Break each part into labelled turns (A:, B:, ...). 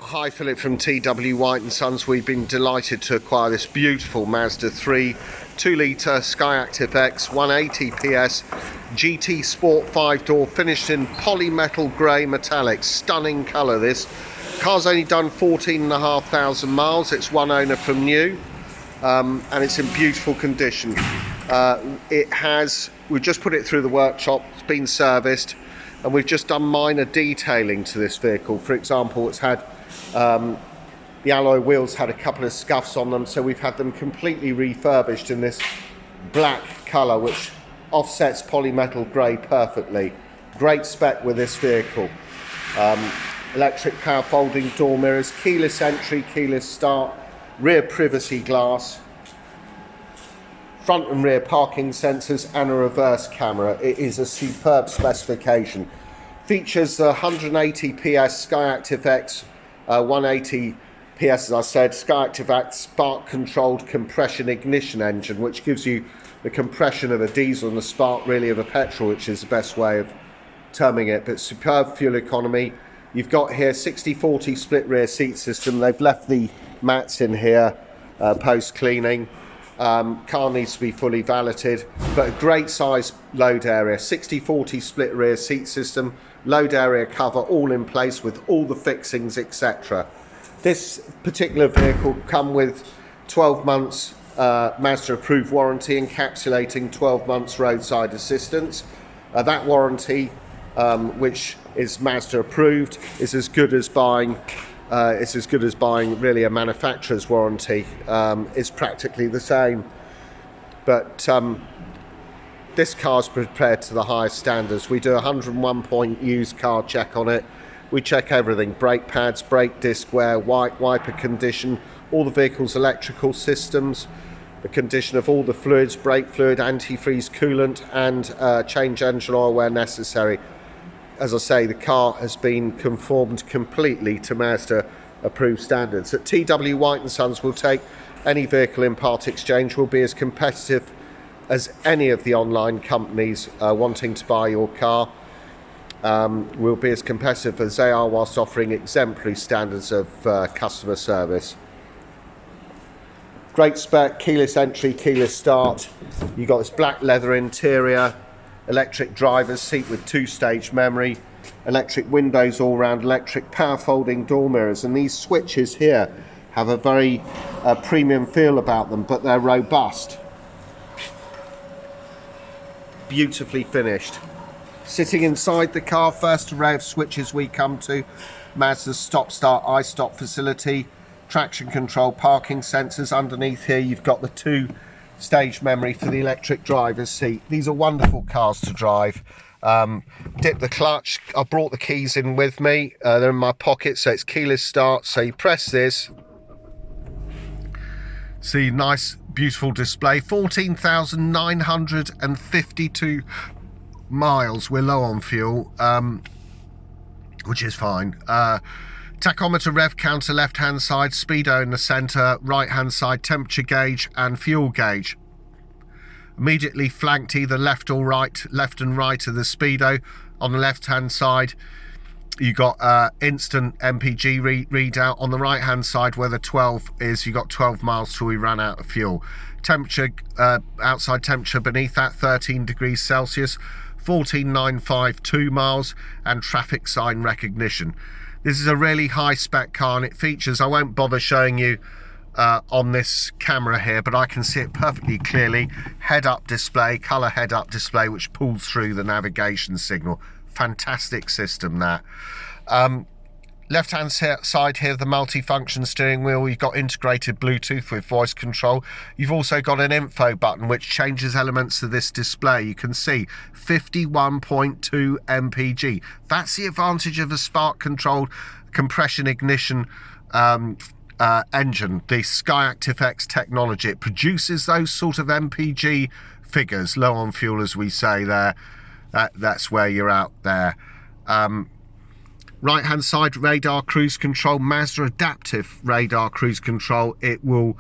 A: Hi, Philip from TW White & Sons. We've been delighted to acquire this beautiful Mazda 3 2-litre SKYACTIV-X 180 PS GT Sport 5-door, finished in Polymetal Grey Metallic. Stunning colour this. Car's only done 14,500 miles. It's one owner from new, and it's in beautiful condition. We've just put it through the workshop, it's been serviced, and we've just done minor detailing to this vehicle. For example, it's had the alloy wheels had a couple of scuffs on them, so we've had them completely refurbished in this black colour, which offsets polymetal grey perfectly. Great spec with this vehicle. Electric power folding door mirrors, keyless entry, keyless start, rear privacy glass, front and rear parking sensors, and a reverse camera. It is a superb specification. Features the 180 PS SKYACTIV-X 180 PS, as I said, SKYACTIV-X spark controlled compression ignition engine, which gives you the compression of a diesel and the spark really of a petrol, which is the best way of terming it. But superb fuel economy. You've got here 60/40 split rear seat system. They've left the mats in here post cleaning. Car needs to be fully valeted, but a great size load area. 60/40 split rear seat system, load area cover all in place with all the fixings, etc. This particular vehicle come with 12 months Mazda approved warranty, encapsulating 12 months roadside assistance. That warranty, which is Mazda approved, is as good as buying really a manufacturer's warranty. It's practically the same, but this car's prepared to the highest standards. We do a 101 point used car check on it. We check everything: brake pads, brake disc wear, wiper condition, all the vehicle's electrical systems, the condition of all the fluids, brake fluid, antifreeze, coolant, and change engine oil where necessary. As I say, the car has been conformed completely to Mazda approved standards. At TW White & Sons, we'll take any vehicle in part exchange. We'll be as competitive as any of the online companies wanting to buy your car. We'll be as competitive as they are, whilst offering exemplary standards of customer service. Great spec, keyless entry, keyless start. You've got this black leather interior, electric driver's seat with 2-stage memory, electric windows all round, electric power folding door mirrors, and these switches here have a very premium feel about them, but they're robust. Beautifully finished. Sitting inside the car, first array of switches we come to: Mazda's stop start I-stop facility, traction control, parking sensors. Underneath here you've got the 2-stage memory for the electric driver's seat. These are wonderful cars to drive. Dip the clutch. I brought the keys in with me. They're in my pocket, so it's keyless start. So you press this. See, nice beautiful display. 14,952 miles. We're low on fuel, which is fine. Tachometer, rev counter left hand side, speedo in the center, right hand side temperature gauge and fuel gauge. Immediately flanked either left or right, left and right of the speedo. On the left hand side you got instant MPG readout. On the right hand side where the 12 is, you got 12 miles till we ran out of fuel. Temperature, outside temperature beneath that 13 degrees Celsius, 14,952 miles, and traffic sign recognition. This is a really high spec car, and it features, I won't bother showing you on this camera here, but I can see it perfectly clearly. Head-up display, colour head-up display, which pulls through the navigation signal. Fantastic system, that. Left-hand side here, the multi-function steering wheel. You've got integrated Bluetooth with voice control. You've also got an info button which changes elements of this display. You can see 51.2 mpg. That's the advantage of a spark-controlled compression ignition engine. The SKYACTIV-X technology, it produces those sort of mpg figures. Low on fuel, as we say there. That's where you're out there. Right hand side radar cruise control, Mazda adaptive radar cruise control. It will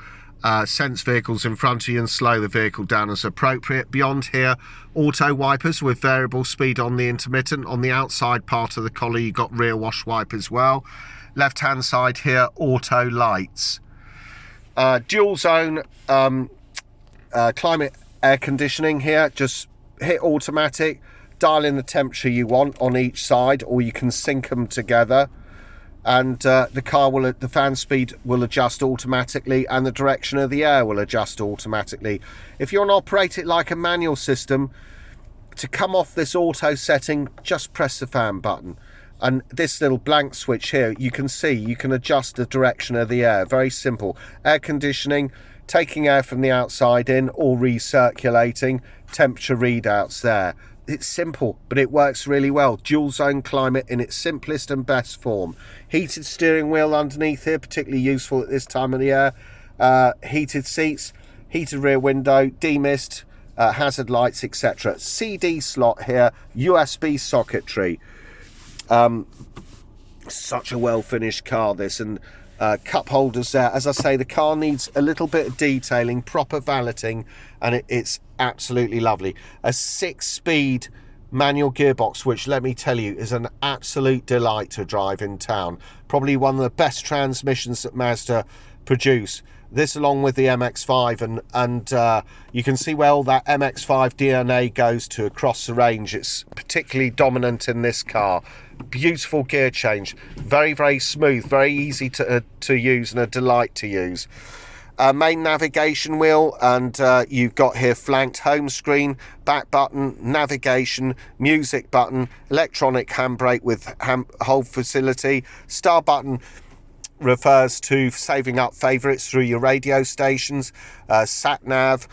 A: sense vehicles in front of you and slow the vehicle down as appropriate. Beyond here, auto wipers with variable speed on the intermittent. On the outside part of the collar, you've got rear wash wipe as well. Left hand side here, auto lights. Dual zone climate air conditioning here. Just hit automatic, dial in the temperature you want on each side, or you can sync them together, and the fan speed will adjust automatically, and the direction of the air will adjust automatically. If you want to operate it like a manual system, to come off this auto setting, just press the fan button, and this little blank switch here, you can see you can adjust the direction of the air. Very simple. Air conditioning, taking air from the outside in or recirculating, temperature readouts there. It's simple, but it works really well. Dual zone climate in its simplest and best form. Heated steering wheel underneath here, particularly useful at this time of the year. Heated seats, heated rear window, demist, hazard lights, etc. CD slot here, USB socketry. Such a well finished car this, and cup holders there. As I say, the car needs a little bit of detailing, proper valeting, and it's absolutely lovely. A 6-speed manual gearbox, which, let me tell you, is an absolute delight to drive in town. Probably one of the best transmissions that Mazda produce. This along with the MX-5, and you can see where all that MX-5 DNA goes to across the range. It's particularly dominant in this car. Beautiful gear change, very, very smooth, very easy to use, and a delight to use. Main navigation wheel, and you've got here flanked home screen, back button, navigation, music button, electronic handbrake with hold facility. Star button refers to saving up favourites through your radio stations, sat nav,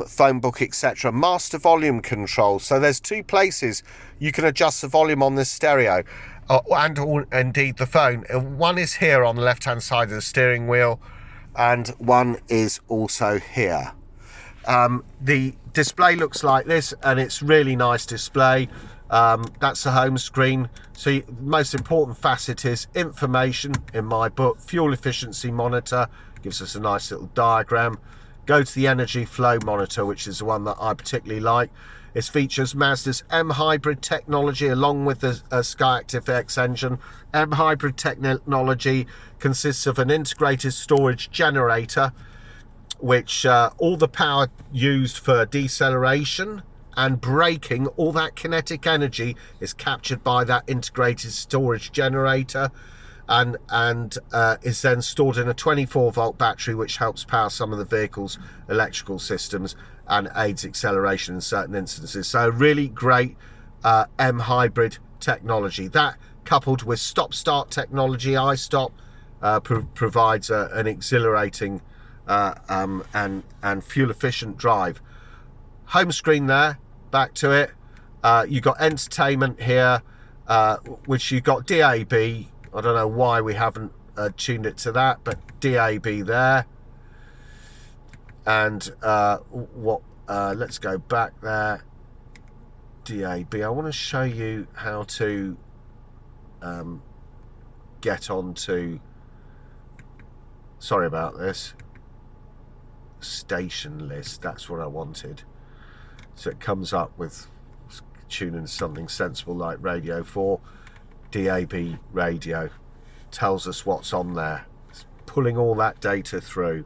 A: phone book, etc. Master volume control, so there's 2 places you can adjust the volume on this stereo, and indeed the phone. One is here on the left hand side of the steering wheel, and one is also here. The display looks like this, and it's really nice display. That's the home screen. So the most important facet is information in my book. Fuel efficiency monitor gives us a nice little diagram. Go to the energy flow monitor, which is the one that I particularly like. It features Mazda's M-Hybrid technology along with the e-SKYACTIV-X engine. M-Hybrid technology consists of an integrated storage generator, which all the power used for deceleration and braking, all that kinetic energy is captured by that integrated storage generator, and is then stored in a 24-volt battery, which helps power some of the vehicle's electrical systems and aids acceleration in certain instances. So really great M-Hybrid technology. That, coupled with stop-start technology, iStop, provides an exhilarating and fuel-efficient drive. Home screen there. Back to it. You've got entertainment here, which you've got DAB. I don't know why we haven't tuned it to that, but DAB there. And let's go back there. DAB. I want to show you how to get onto, sorry about this, station list. That's what I wanted. So it comes up with tuning something sensible like Radio 4, DAB radio, tells us what's on there. It's pulling all that data through.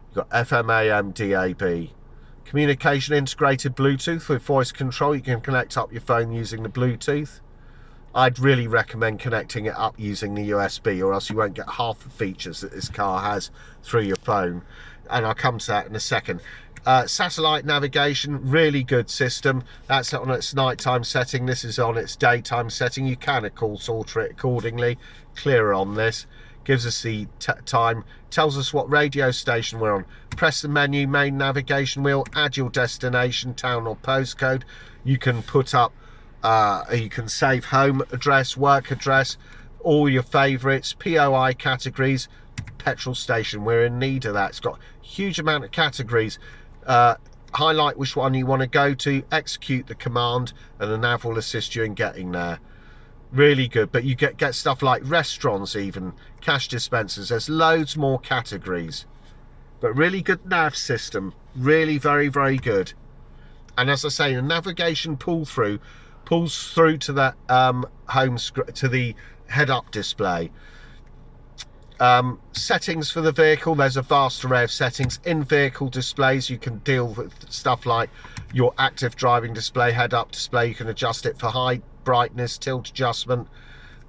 A: You've got FM, AM, DAB. Communication integrated Bluetooth with voice control. You can connect up your phone using the Bluetooth. I'd really recommend connecting it up using the USB, or else you won't get half the features that this car has through your phone. And I'll come to that in a second. Satellite navigation, really good system. That's on its nighttime setting. This is on its daytime setting. You can of course alter it accordingly. Clearer on this. Gives us the time. Tells us what radio station we're on. Press the menu, main navigation wheel. Add your destination, town or postcode. You can put up. You can save home address, work address, all your favourites, POI categories. Petrol station, we're in need of that. It's got a huge amount of categories. Highlight which one you want to go to, execute the command, and the nav will assist you in getting there. Really good. But you get stuff like restaurants, even cash dispensers. There's loads more categories. but really good nav system, really very, very good. And as I say, the navigation pulls through to the to the head-up display. Settings for the vehicle, there's a vast array of settings. In-vehicle displays, you can deal with stuff like your active driving display, head-up display. You can adjust it for height, brightness, tilt adjustment,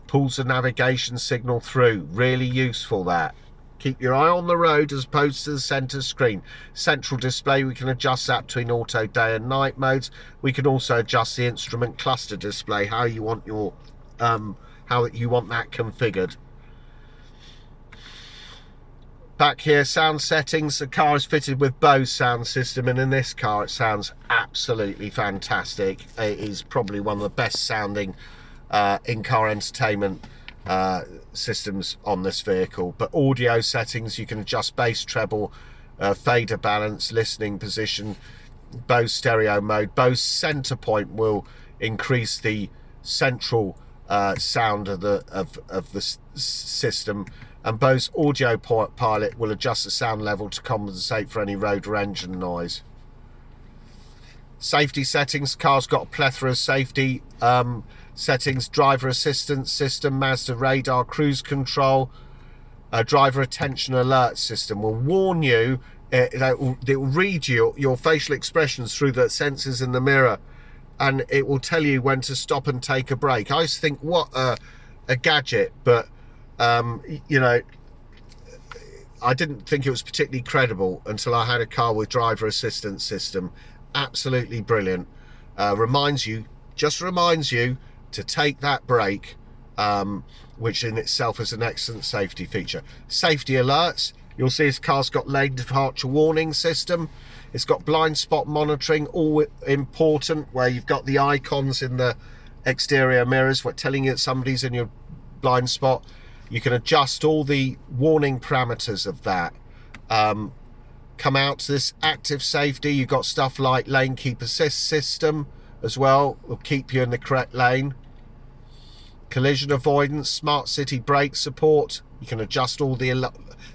A: pulls the navigation signal through. Really useful, that. Keep your eye on the road as opposed to the center screen. Central display, we can adjust that between auto, day and night modes. We can also adjust the instrument cluster display, how you want your how you want that configured. Back here, sound settings. The car is fitted with Bose sound system, and in this car it sounds absolutely fantastic. It is probably one of the best sounding in-car entertainment systems on this vehicle. But audio settings, you can adjust bass, treble, fader balance, listening position, Bose stereo mode. Bose center point will increase the central sound of the system, and Bose audio pilot will adjust the sound level to compensate for any road or engine noise. Safety settings, car's got a plethora of safety settings. Driver assistance system, Mazda radar, cruise control, driver attention alert system will warn you, it will read your facial expressions through the sensors in the mirror, and it will tell you when to stop and take a break. I used to think, what a gadget, but you know, I didn't think it was particularly credible until I had a car with driver assistance system. Absolutely brilliant. Just reminds you to take that brake, which in itself is an excellent safety feature. Safety alerts, you'll see this car's got lane departure warning system. It's got blind spot monitoring, all important, where you've got the icons in the exterior mirrors for telling you that somebody's in your blind spot. You can adjust all the warning parameters of that. Come out to this active safety, you've got stuff like lane keep assist system as well, will keep you in the correct lane. Collision avoidance, smart city brake support, you can adjust all the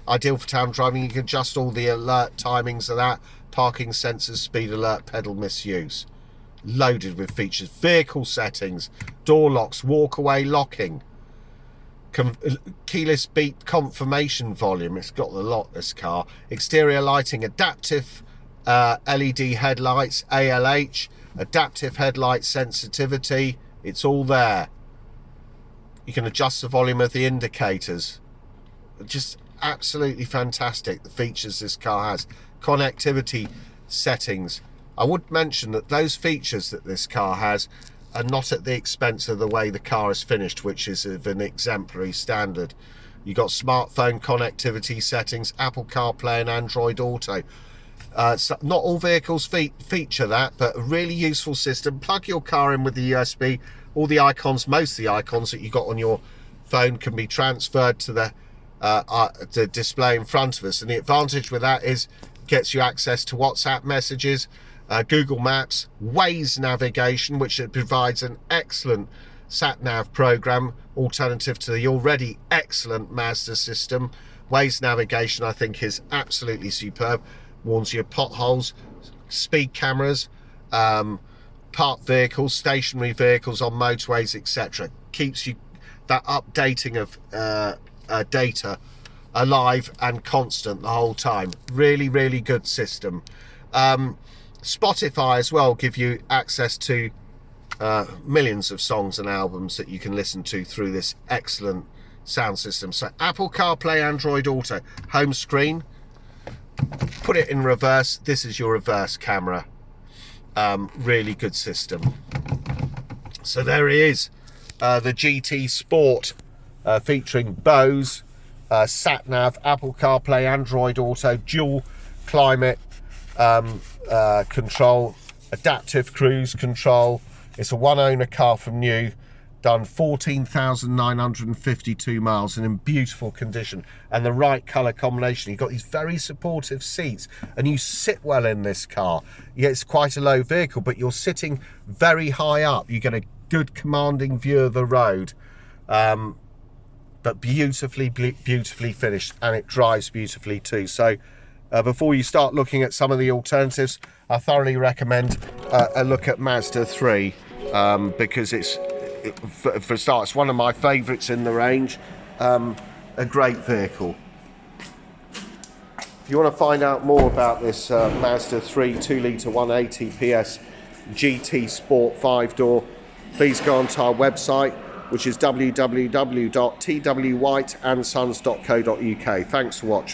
A: ideal for town driving, you can adjust all the alert timings of that. Parking sensors, speed alert, pedal misuse. Loaded with features. Vehicle settings, door locks, walk away locking, keyless beat confirmation volume. It's got a lot, this car. Exterior lighting, adaptive LED headlights, ALH, adaptive headlight sensitivity. It's all there. You can adjust the volume of the indicators. Just absolutely fantastic, the features this car has. Connectivity settings, I would mention that those features that this car has are not at the expense of the way the car is finished, which is of an exemplary standard. You've got smartphone connectivity settings, Apple CarPlay and Android Auto. So not all vehicles feature that, but a really useful system. Plug your car in with the USB. All the icons, most of the icons that you got on your phone can be transferred to the display in front of us. And the advantage with that is it gets you access to WhatsApp messages, Google Maps, Waze navigation, which provides an excellent sat-nav program, alternative to the already excellent Mazda system. Waze navigation, I think, is absolutely superb. Warns you of potholes, speed cameras, parked vehicles, stationary vehicles on motorways, etc. Keeps you that updating of data alive and constant the whole time. Really, really good system. Spotify as well give you access to millions of songs and albums that you can listen to through this excellent sound system. So Apple CarPlay, Android Auto, home screen, put it in reverse, this is your reverse camera. Really good system. So there it is, the GT Sport, featuring Bose, sat-nav, Apple CarPlay, Android Auto, dual climate control, adaptive cruise control. It's a one-owner car from new, done 14,952 miles and in beautiful condition, and the right colour combination. You've got these very supportive seats and you sit well in this car. Yeah, it's quite a low vehicle, but you're sitting very high up. You get a good commanding view of the road, but beautifully finished, and it drives beautifully too. So before you start looking at some of the alternatives, I thoroughly recommend a look at Mazda 3 because for a start, it's one of my favourites in the range. A great vehicle. If you want to find out more about this Mazda 3 2-litre 180 PS GT Sport 5-door, please go onto our website, which is www.twhiteandsons.co.uk. Thanks for watching.